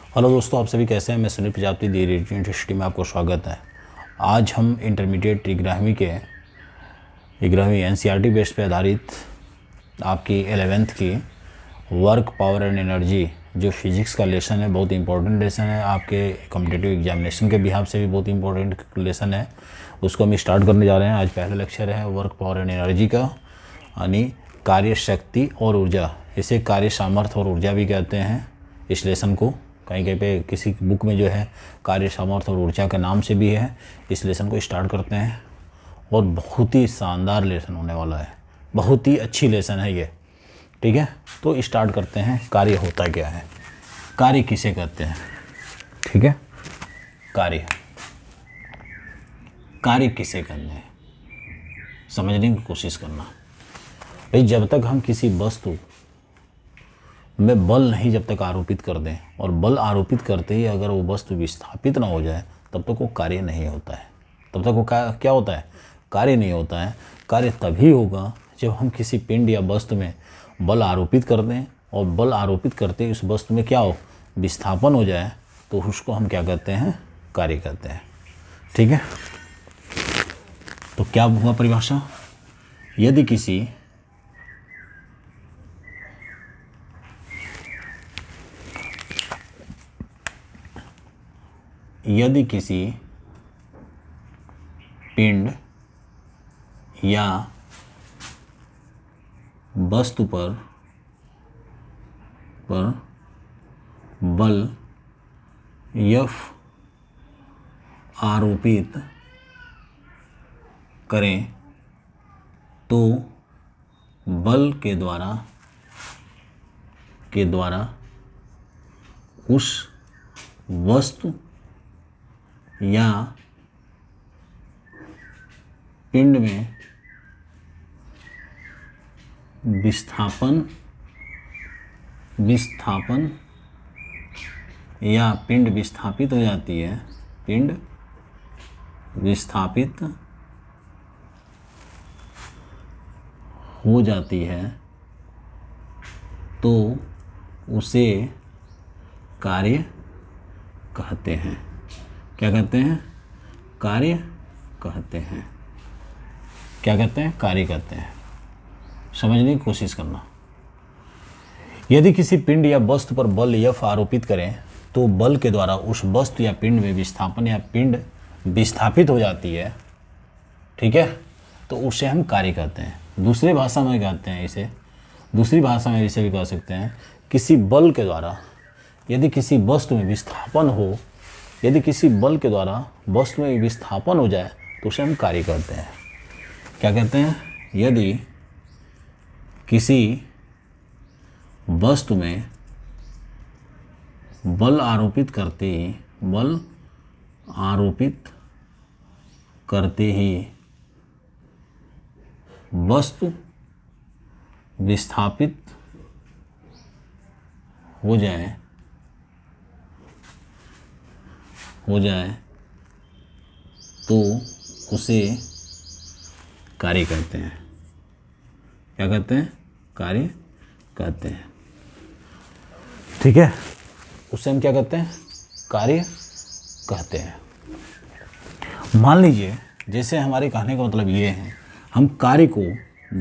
Hello दोस्तों, आप सभी कैसे हैं। मैं सुनील प्रजापति दी रेडियो यूनिवर्सिटी में आपको स्वागत है। आज हम इंटरमीडिएट 11वीं के 11वीं एनसीईआरटी बेस्ड पे आधारित आपकी 11th की वर्क पावर एंड एनर्जी जो फिजिक्स का लेसन है, बहुत इंपॉर्टेंट लेसन है। आपके कॉम्पिटिटिव एग्जामिनेशन के बिहाफ से भी बहुत इंपॉर्टेंट लेसन है। उसको हम स्टार्ट करने जा रहे हैं। आज पहला लेक्चर है वर्क पावर एंड एनर्जी का, यानी कार्य शक्ति और ऊर्जा। इसे कार्य सामर्थ्य और ऊर्जा भी कहते हैं इस लेसन को। कहीं कहीं पे किसी बुक में जो है कार्य सामर्थ्य और ऊर्जा के नाम से भी है। इस लेसन को स्टार्ट करते हैं और बहुत ही शानदार लेसन होने वाला है, बहुत ही अच्छी लेसन है ये। ठीक है, तो स्टार्ट करते हैं। कार्य होता क्या है, कार्य किसे कहते हैं। ठीक है, कार्य किसे कहते हैं समझने की कोशिश करना। भाई, जब तक हम किसी वस्तु में बल नहीं जब तक आरोपित कर दें, और बल आरोपित करते ही अगर वो वस्तु विस्थापित ना हो जाए, तब तक वो कार्य नहीं होता है। तब तक वो क्या होता है, कार्य नहीं होता है। कार्य तभी होगा जब हम किसी पिंड या वस्तु में बल आरोपित कर दें, और बल आरोपित करते ही उस वस्तु में क्या हो, विस्थापन हो जाए, तो उसको हम क्या कहते हैं, कार्य कहते हैं। ठीक है, तो क्या हुआ परिभाषा। यदि किसी पिंड या वस्तु पर बल F आरोपित करें, तो बल के द्वारा उस वस्तु या पिंड में विस्थापन या पिंड विस्थापित हो जाती है, पिंड विस्थापित हो जाती है, तो उसे कार्य कहते हैं। क्या कहते हैं, कार्य कहते हैं। क्या कहते हैं, कार्य कहते हैं। समझने की कोशिश करना। यदि किसी पिंड या वस्तु पर बल F आरोपित करें, तो बल के द्वारा उस वस्तु या पिंड में विस्थापन या पिंड विस्थापित हो जाती है। ठीक है, तो उसे हम कार्य कहते हैं। दूसरी भाषा में कहते हैं इसे, दूसरी भाषा में इसे भी कह सकते हैं, किसी बल के द्वारा यदि किसी वस्तु में विस्थापन हो, यदि किसी बल के द्वारा वस्तु में विस्थापन हो जाए, तो उसे हम कार्य कहते हैं। क्या कहते हैं, यदि किसी वस्तु में बल आरोपित करते ही वस्तु विस्थापित हो जाए तो उसे कार्य कहते हैं। क्या कहते हैं, कार्य कहते हैं। ठीक है, उसे हम क्या कहते हैं, कार्य कहते हैं। मान लीजिए, जैसे हमारे कहने का मतलब ये है, हम कार्य को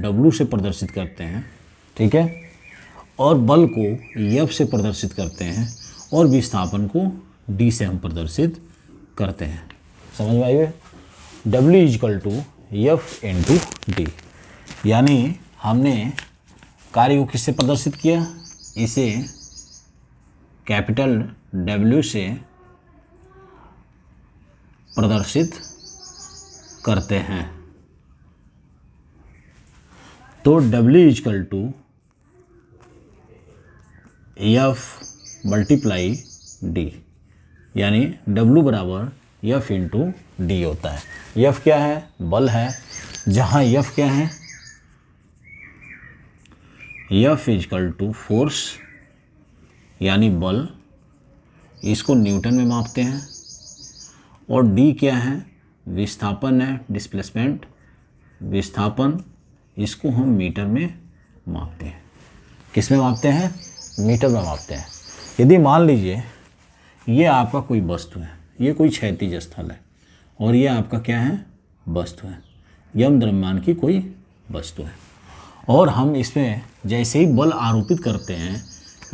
W से प्रदर्शित करते हैं, ठीक है, और बल को F से प्रदर्शित करते हैं, और विस्थापन को D से हम प्रदर्शित करते हैं। समझ में आइए, W = F × D। यानी हमने कार्य को किससे प्रदर्शित किया, इसे कैपिटल W से प्रदर्शित करते हैं। तो W = F × D, यानी W = F × D होता है। F क्या है, बल है, जहाँ F क्या है, F = फोर्स यानी बल, इसको न्यूटन में मापते हैं। और D क्या है, विस्थापन है, डिस्प्लेसमेंट, विस्थापन, इसको हम मीटर में मापते हैं। किस में मापते हैं, मीटर में मापते हैं। यदि मान लीजिए ये आपका कोई वस्तु है, ये कोई क्षैतिज स्थल है, और ये आपका क्या है, वस्तु है, यम द्रव्यमान की कोई वस्तु है। और हम इसमें जैसे ही बल आरोपित करते हैं,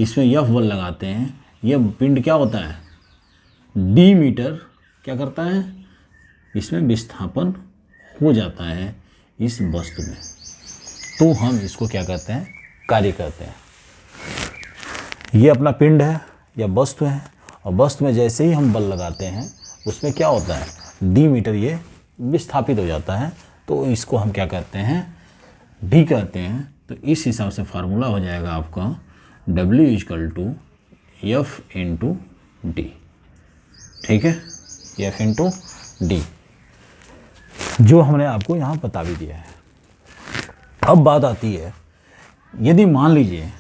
इसमें यफ बल लगाते हैं, यह पिंड क्या होता है, डी मीटर क्या करता है, इसमें विस्थापन हो जाता है इस वस्तु में। तो हम इसको क्या कहते हैं, कार्य कहते हैं। ये अपना पिंड है या वस्तु है, और वस्तु में जैसे ही हम बल लगाते हैं उसमें क्या होता है, डी मीटर ये विस्थापित हो जाता है। तो इसको हम क्या कहते हैं, डी कहते हैं। तो इस हिसाब से फार्मूला हो जाएगा आपका W = F × D। ठीक है, F × D, जो हमने आपको यहाँ बता भी दिया है। अब बात आती है, यदि मान लीजिए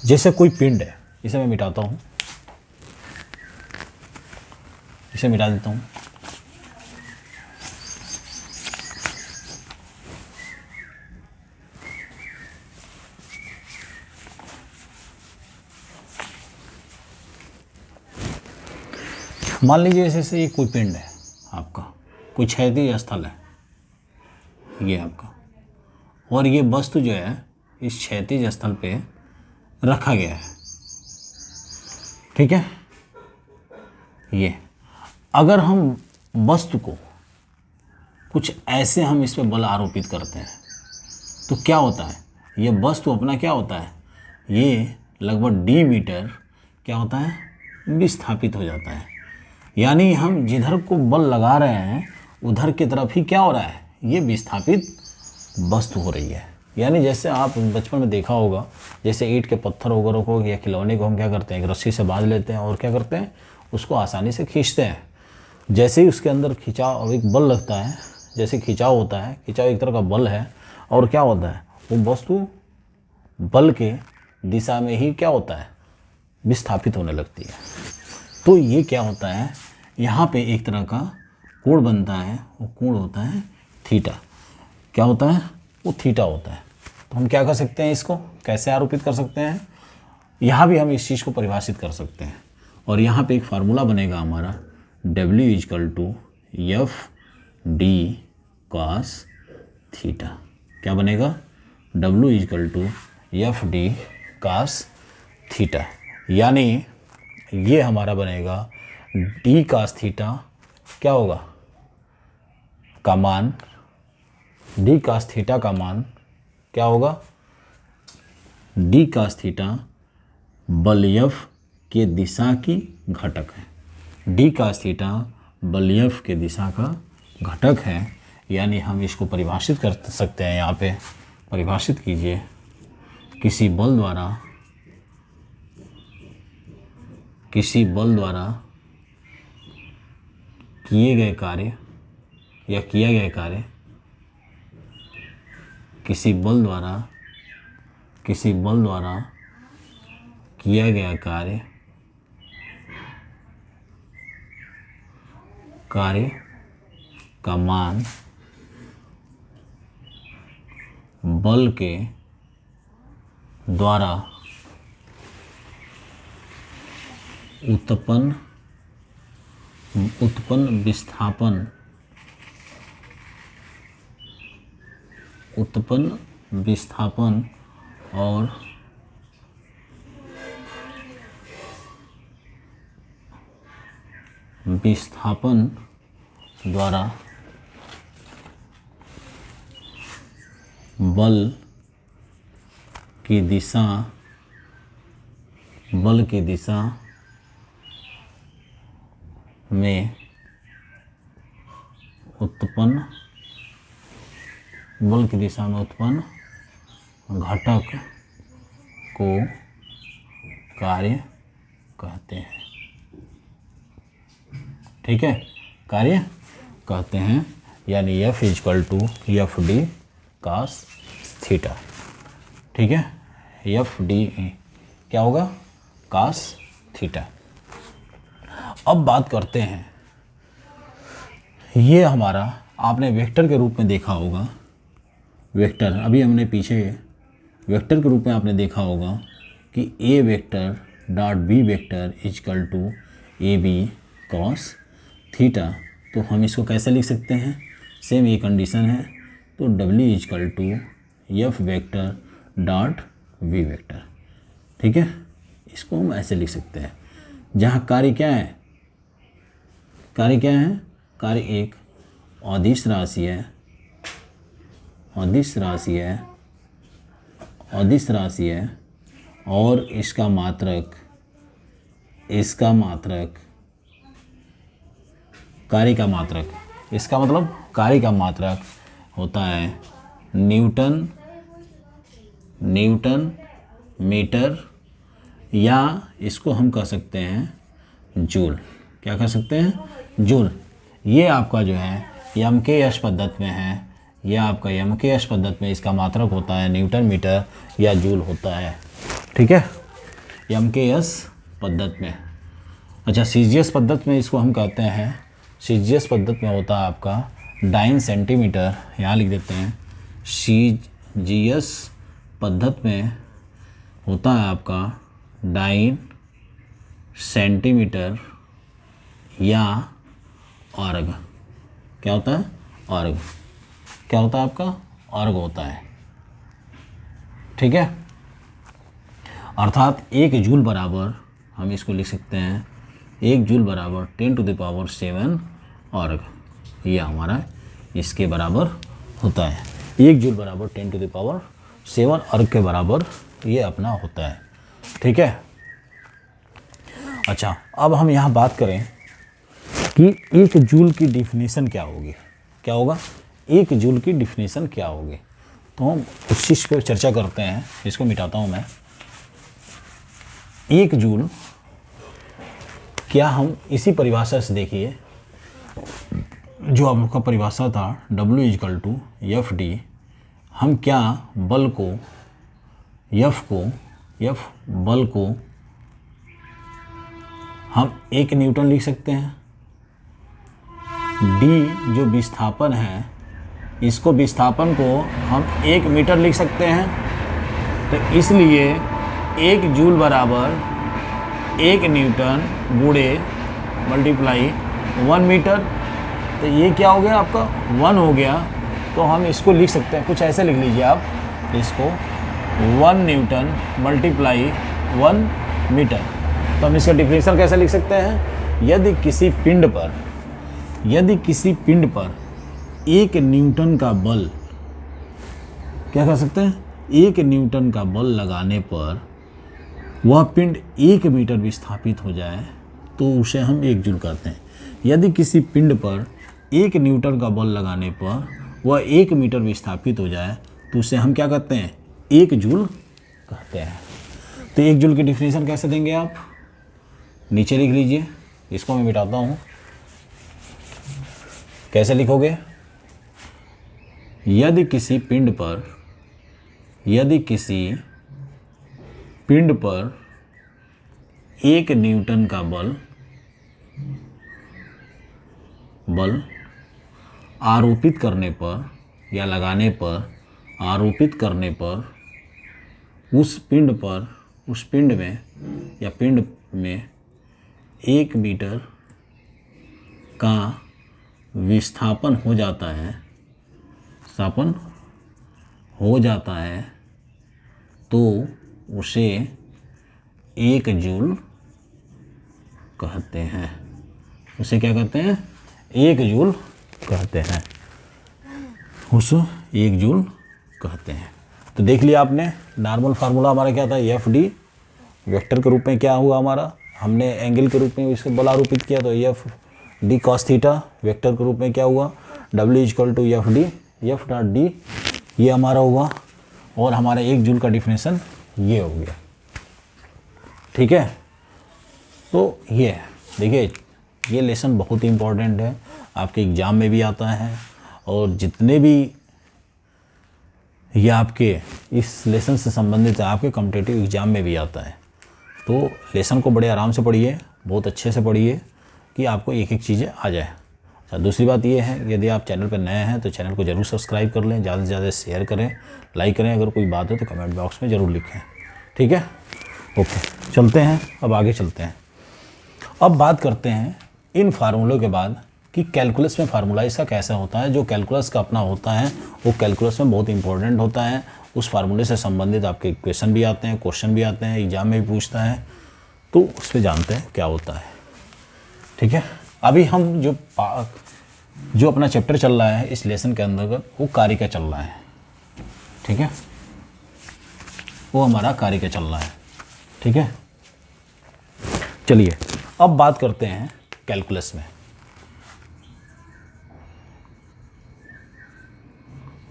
जैसे कोई पिंड है, इसे मैं मिटाता हूँ, इसे मिटा देता हूँ। मान लीजिए जैसे ये कोई पिंड है आपका, कोई क्षैतिज स्थल है ये आपका, और ये वस्तु जो है इस क्षैतिज स्थल पे रखा गया है। ठीक है, ये अगर हम वस्तु को कुछ ऐसे हम इस पे बल आरोपित करते हैं तो क्या होता है, ये वस्तु अपना क्या होता है, ये लगभग डी मीटर क्या होता है, विस्थापित हो जाता है। यानी हम जिधर को बल लगा रहे हैं उधर की तरफ ही क्या हो रहा है, ये विस्थापित वस्तु हो रही है। यानी जैसे आप बचपन में देखा होगा, जैसे ईंट के पत्थर वगैरह को या खिलौने को हम क्या करते हैं, एक रस्सी से बांध लेते हैं और क्या करते हैं, उसको आसानी से खींचते हैं। जैसे ही उसके अंदर खिंचाव, एक बल लगता है, जैसे खिंचाव होता है, खिंचाव एक तरह का बल है, और क्या होता है, वो वस्तु बल के दिशा में ही क्या होता है, विस्थापित होने लगती है। तो ये क्या होता है, यहाँ पे एक तरह का कोण बनता है, वो कोण होता है थीटा। क्या होता है, वो थीटा होता है। तो हम क्या कर सकते हैं, इसको कैसे आरोपित कर सकते हैं, यहाँ भी हम इस चीज़ को परिभाषित कर सकते हैं। और यहाँ पे एक फार्मूला बनेगा हमारा W = FD cos थीटा। क्या बनेगा, W = FD cos थीटा। यानी ये हमारा बनेगा D cos थीटा, क्या होगा का मान, D cos थीटा का मान क्या होगा, D cos थीटा बल F के दिशा की घटक है। D cos थीटा बल F के दिशा का घटक है। यानी हम इसको परिभाषित कर सकते हैं, यहाँ पे परिभाषित कीजिए, किसी बल द्वारा किए गए कार्य या किया गया कार्य, किसी बल द्वारा किया गया कार्य का मान बल के द्वारा उत्पन्न विस्थापन और विस्थापन द्वारा बल की दिशा में उत्पन्न घटक को कार्य कहते हैं। ठीक है, कार्य कहते हैं। यानी F = FD cos थीटा। ठीक है, FD क्या होगा, cos थीटा। अब बात करते हैं, ये हमारा आपने वेक्टर के रूप में देखा होगा, वेक्टर अभी हमने पीछे वेक्टर के रूप में आपने देखा होगा कि A vector dot B vector equal to A B cos theta. तो हम इसको कैसे लिख सकते हैं, सेम ये कंडीशन है, तो W equal to F vector dot V vector. ठीक है, इसको हम ऐसे लिख सकते हैं, जहाँ कार्य क्या है, कार्य क्या है, कार्य एक अदिश राशि है, अदिश राशि है, अदिश राशि है, और इसका मात्रक, इसका मात्रक कार्य का मात्रक, इसका मतलब कार्य का मात्रक होता है न्यूटन, न्यूटन मीटर, या इसको हम कह सकते हैं जूल। क्या कह सकते हैं, जूल। ये आपका जो है यम के एस पद्धति में है, यह आपका यम के एस पद्धति में इसका मात्रक होता है न्यूटन मीटर या जूल होता है। ठीक है, यम के एस पद्धति में। अच्छा, सीजीएस पद्धति में इसको हम कहते हैं, सीजीएस पद्धति में होता है आपका डाइन सेंटीमीटर, यहाँ लिख देते हैं, सीजीएस पद्धति में होता है आपका डाइन सेंटीमीटर या अर्ग। क्या होता है, अर्ग। क्या होता है आपका, अर्ग होता है। ठीक है, अर्थात 1 जूल बराबर, हम इसको लिख सकते हैं 1 जूल बराबर 10⁷ अर्ग। ये हमारा इसके बराबर होता है, 1 जूल बराबर 10⁷ अर्ग के बराबर ये अपना होता है। ठीक है, अच्छा, अब हम यहाँ बात करें कि 1 जूल की डिफिनीशन क्या होगी, क्या होगा, 1 जूल की डिफिनीशन क्या होगी। तो हम उस चीज़ पर चर्चा करते हैं, इसको मिटाता हूँ मैं। 1 जूल क्या, हम इसी परिभाषा से देखिए, जो आपका परिभाषा था W equal to F D, हम क्या बल को, एफ बल को हम 1 न्यूटन लिख सकते हैं, डी जो विस्थापन है, इसको विस्थापन को हम 1 मीटर लिख सकते हैं। तो इसलिए 1 जूल बराबर 1 न्यूटन गुणे मल्टीप्लाई 1 मीटर। तो ये क्या हो गया आपका, 1 हो गया। तो हम इसको लिख सकते हैं, कुछ ऐसे लिख लीजिए आप इसको, 1 न्यूटन मल्टीप्लाई 1 मीटर। तो हम इसका डिफिनेशन कैसे लिख सकते हैं, यदि किसी पिंड पर, यदि किसी पिंड पर 1 न्यूटन का बल, क्या कर सकते हैं, 1 न्यूटन का बल लगाने पर वह पिंड 1 मीटर विस्थापित हो जाए, तो उसे हम 1 जूल कहते हैं। यदि किसी पिंड पर 1 न्यूटन का बल लगाने पर वह 1 मीटर विस्थापित हो जाए, तो उसे हम क्या कहते हैं, 1 जूल कहते हैं। तो 1 जूल की डिफिनीशन कैसे देंगे आप, नीचे लिख लीजिए, इसको मैं मिटाता हूँ। कैसे लिखोगे, यदि किसी पिंड पर, यदि किसी पिंड पर 1 न्यूटन का बल आरोपित करने पर या लगाने पर, आरोपित करने पर उस पिंड पर, उस पिंड में या पिंड में 1 मीटर का विस्थापन हो जाता है, विस्थापन हो जाता है, तो उसे 1 जूल कहते हैं। उसे क्या कहते हैं, 1 जूल कहते हैं, उस 1 जूल कहते हैं। तो देख लिया आपने, नॉर्मल फार्मूला हमारा क्या था, एफ डी वेक्टर के रूप में क्या हुआ हमारा, हमने एंगल के रूप में इसको बल आरोपित किया, तो F D cos theta, vector के रूप में क्या हुआ, W equal to F D, F dot D, ये हमारा हुआ, और हमारा 1 जूल का डिफिनेशन ये हो गया। ठीक है, तो ये देखिए, ये लेसन बहुत ही इम्पोर्टेंट है, आपके एग्ज़ाम में भी आता है, और जितने भी ये आपके इस लेसन से संबंधित है, आपके कॉम्पिटिटिव एग्ज़ाम में भी आता है। तो लेसन को बड़े आराम से पढ़िए, बहुत अच्छे से पढ़िए, कि आपको एक एक चीज़ें आ जाए। अच्छा, दूसरी बात ये है, यदि आप चैनल पर नए हैं तो चैनल को ज़रूर सब्सक्राइब कर लें, ज़्यादा से ज़्यादा शेयर करें, लाइक करें, अगर कोई बात हो तो कमेंट बॉक्स में ज़रूर लिखें। ठीक है, ओके, चलते हैं, अब आगे चलते हैं। अब बात करते हैं इन फार्मूलों के बाद कि कैलकुलस में फार्मूला इसका कैसा होता है। जो कैलकुलस का अपना होता है वो कैलकुलस में बहुत इंपॉर्टेंट होता है। उस फार्मूले से संबंधित आपके क्वेश्चन भी आते हैं, क्वेश्चन भी आते हैं, एग्जाम में भी पूछता है, तो उस पर जानते हैं क्या होता है। ठीक है, अभी हम जो अपना चैप्टर चल रहा है इस लेसन के अंदर वो कार्य का चल रहा है। ठीक है, वो हमारा कार्य का चल रहा है। ठीक है, चलिए अब बात करते हैं कैलकुलस में।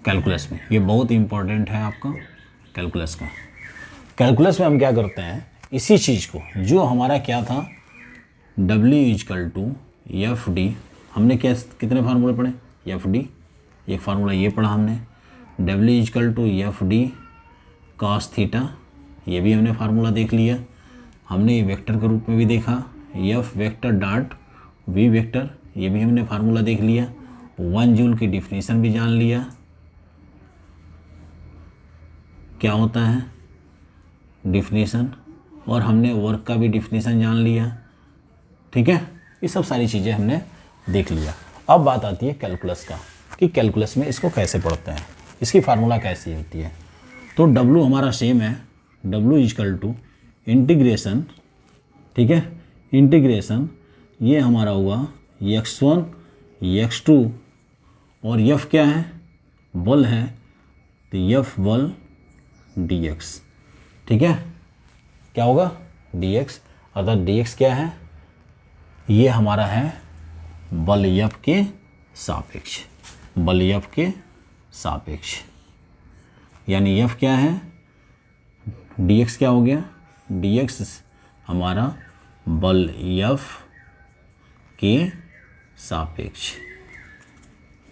कैलकुलस में ये बहुत इंपॉर्टेंट है आपका कैलकुलस का। कैलकुलस में हम क्या करते हैं, इसी चीज़ को जो हमारा क्या था W=FD, हमने क्या कितने फार्मूले पढ़े, FD एक फार्मूला ये पढ़ा हमने, W=FD cos थीटा, ये भी हमने फार्मूला देख लिया। हमने ये वेक्टर के रूप में भी देखा, F vector dot V vector, ये भी हमने फार्मूला देख लिया। 1 जूल की डिफिनीशन भी जान लिया, क्या होता है डिफिनीशन, और हमने वर्क का भी डिफिनीशन जान लिया। ठीक है, ये सब सारी चीज़ें हमने देख लिया। अब बात आती है कैलकुलस का कि कैलकुलस में इसको कैसे पढ़ते हैं, इसकी फार्मूला कैसी होती है। तो W हमारा सेम है, W= इंटीग्रेशन, ठीक है, इंटीग्रेशन ये हमारा हुआ x1 x2 और F क्या है, बल है, तो F बल dx। ठीक है, क्या होगा dx, अर्थात dx क्या है, ये हमारा है बल F के सापेक्ष, बल F के सापेक्ष, यानी F क्या है, dx क्या हो गया, dx हमारा बल F के सापेक्ष,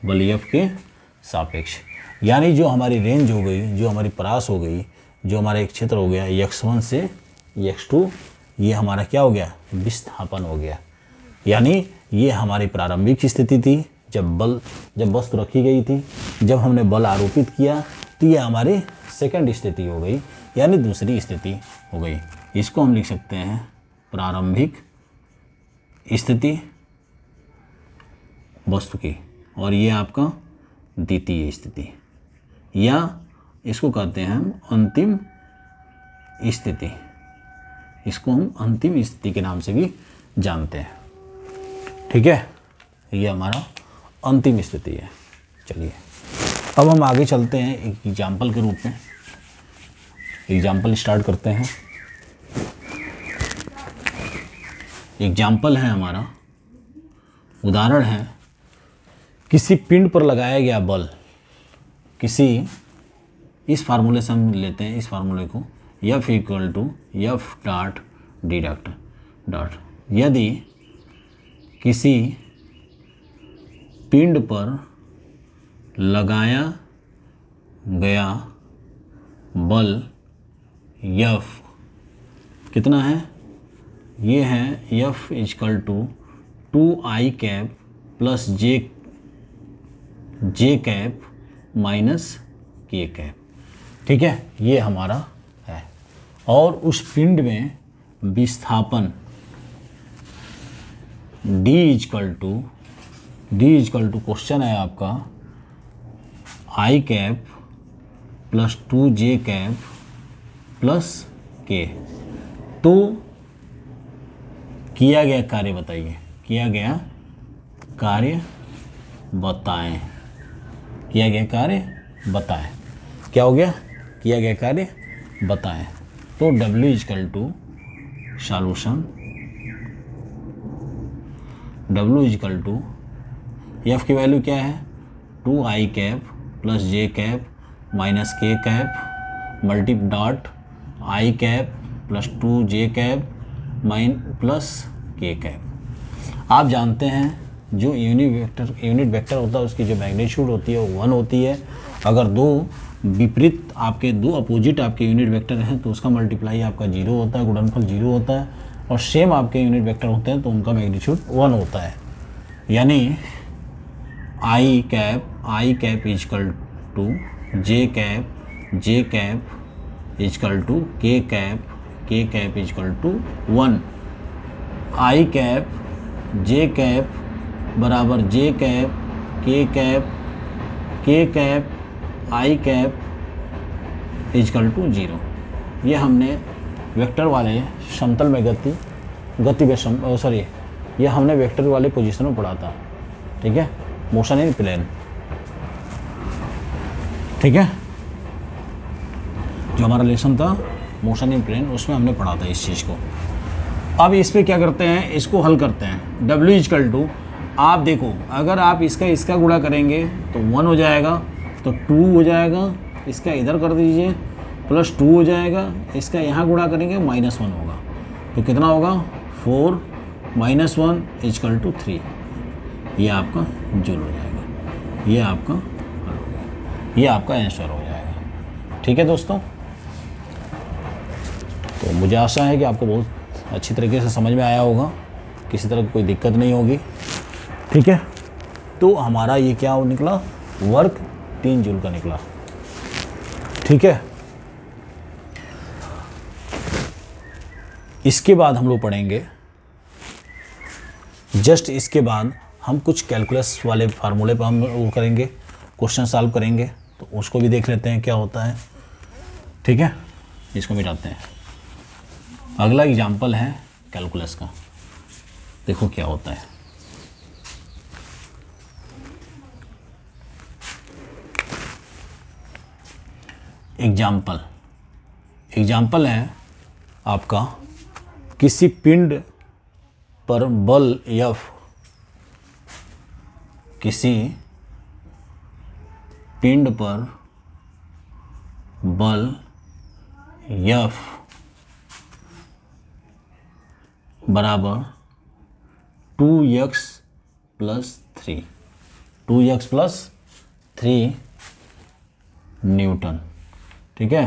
बल F के सापेक्ष, यानी जो हमारी रेंज हो गई, जो हमारी परास हो गई, जो हमारा एक क्षेत्र हो गया x1 से x2, ये हमारा क्या हो गया, विस्थापन हो गया। यानी ये हमारी प्रारंभिक स्थिति थी जब वस्तु रखी गई थी, जब हमने बल आरोपित किया तो ये हमारी सेकंड स्थिति हो गई, यानी दूसरी स्थिति हो गई। इसको हम लिख सकते हैं प्रारंभिक स्थिति वस्तु की, और ये आपका द्वितीय स्थिति, या इसको कहते हैं हम अंतिम स्थिति, इसको हम अंतिम स्थिति के नाम से भी जानते हैं। ठीक है, ये हमारा अंतिम स्थिति है। चलिए अब हम आगे चलते हैं, एक एग्जाम्पल के रूप में एग्जाम्पल स्टार्ट करते हैं। एग्जाम्पल है हमारा, उदाहरण है, किसी पिंड पर लगाया गया बल, किसी, इस फार्मूले से हम लेते हैं इस फार्मूले को, F=F डॉट डी डॉट, यदि किसी पिंड पर लगाया गया बल F कितना है, ये है F=2I cap plus J cap minus K cap. ठीक है, ये हमारा है, और उस पिंड में विस्थापन D= क्वेश्चन है आपका I cap plus 2J cap plus K। तो किया गया कार्य बताइए, किया गया कार्य बताएं, किया गया कार्य बताएं, क्या हो गया, किया गया कार्य बताएं। तो W= सॉल्यूशन, W= F की वैल्यू क्या है, 2I cap plus J cap minus K cap multi dot I cap plus 2J cap plus K cap. आप जानते हैं जो यूनिट वेक्टर होता है उसकी जो मैग्नीट्यूड होती है वो 1 होती है। अगर दो विपरीत आपके दो अपोजिट आपके यूनिट वेक्टर हैं तो उसका मल्टीप्लाई आपका 0 होता है, गुणनफल 0 होता है, और सेम आपके यूनिट वेक्टर होते हैं तो उनका मैग्नीट्यूड 1 होता है। यानी I cap is equal to J cap is equal to K cap K cap is equal to 1, I cap J cap बराबर J cap K cap I cap is equal to 0। ये हमने वेक्टर वाले समतल में गति में सॉरी ये हमने वेक्टर वाले पोजीशन में पढ़ा था, ठीक है, मोशन इन प्लेन, ठीक है, जो हमारा लेसन था मोशन इन प्लेन उसमें हमने पढ़ा था इस चीज़ को। अब इस पे क्या करते हैं, इसको हल करते हैं। W इजकल टू, आप देखो अगर आप इसका गुणा करेंगे तो 1 हो जाएगा, तो 2 हो जाएगा, इसका इधर कर दीजिए प्लस 2 हो जाएगा, इसका यहाँ गुणा करेंगे -1 होगा, तो कितना होगा 4 - 1 इजकल टू 3। ये आपका जूल हो जाएगा, ये आपका हल हो गया, ये आपका आंसर हो जाएगा, ठीक है दोस्तों। तो मुझे आशा है कि आपको बहुत अच्छी तरीके से समझ में आया होगा, किसी तरह की कोई दिक्कत नहीं होगी, ठीक है। तो हमारा ये क्या निकला, वर्क 3 जूल का निकला, ठीक है। इसके बाद हम लोग पढ़ेंगे, जस्ट इसके बाद हम कुछ कैलकुलस वाले फार्मूले पर हम वो करेंगे, क्वेश्चन सॉल्व करेंगे, तो उसको भी देख लेते हैं क्या होता है, ठीक है। इसको मिटाते हैं। अगला एग्जाम्पल है कैलकुलस का, देखो क्या होता है। एग्जाम्पल है आपका, किसी पिंड पर बल F, किसी पिंड पर बल F बराबर 2x + 3, 2x + 3 न्यूटन, ठीक है।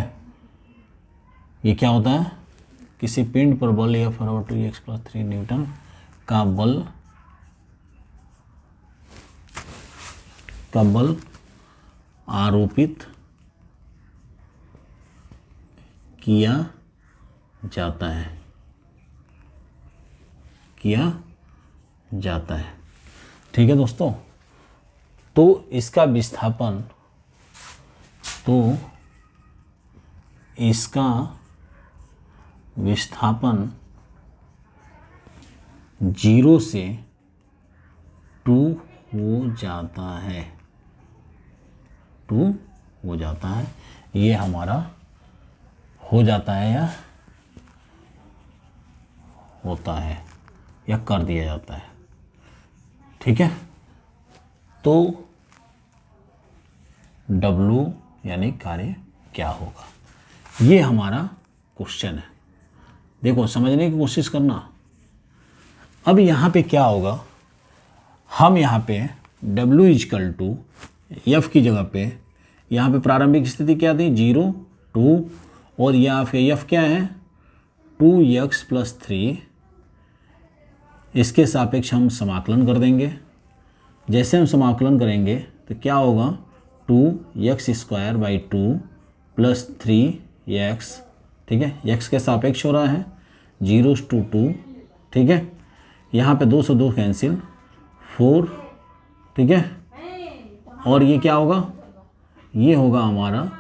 ये क्या होता है, किसी पिंड पर बल F बराबर 2x + 3 न्यूटन का बल आरोपित किया जाता है, ठीक है दोस्तों। तो इसका विस्थापन, तो इसका विस्थापन 0 से 2 हो जाता है, 2 हो जाता है। ये हमारा हो जाता है या होता है या कर दिया जाता है, ठीक है। तो W यानी कार्य क्या होगा, ये हमारा क्वेश्चन है। देखो समझने की कोशिश करना। अब यहाँ पे क्या होगा, हम यहाँ पे W इजकल टू F की जगह पे, यहाँ पे प्रारंभिक स्थिति क्या थी 0, 2, और यहाँ पे F क्या है 2x + 3, इसके सापेक्ष हम समाकलन कर देंगे। जैसे हम समाकलन करेंगे तो क्या होगा 2x² / 2 + 3x, ठीक है, x के सापेक्ष हो रहा है 0 to 2, ठीक है। यहाँ पे 2 से 2 कैंसिल 4, ठीक है। और ये क्या होगा, ये होगा हमारा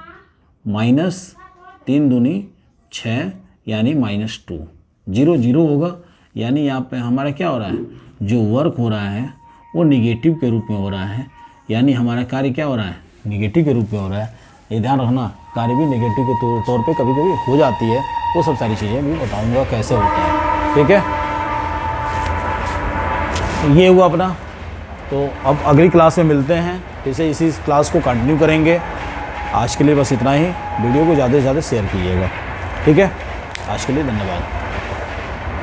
-3 दूनी 6 यानी -2, 0 0 होगा, यानी यहाँ पे हमारा क्या हो रहा है, जो वर्क हो रहा है वो निगेटिव के रूप में हो रहा है, यानी हमारा कार्य क्या हो रहा है, निगेटिव के रूप में हो रहा है। ये ध्यान रखना, कार्य भी नेगेटिव के तौर पे कभी कभी हो जाती है, वो सब सारी चीज़ें भी बताऊंगा कैसे होता है, ठीक है। ये हुआ अपना। तो अब अगली क्लास में मिलते हैं, फिर से इसी क्लास को कंटिन्यू करेंगे। आज के लिए बस इतना ही। वीडियो को ज़्यादा से ज़्यादा शेयर कीजिएगा, ठीक है। आज के लिए धन्यवाद।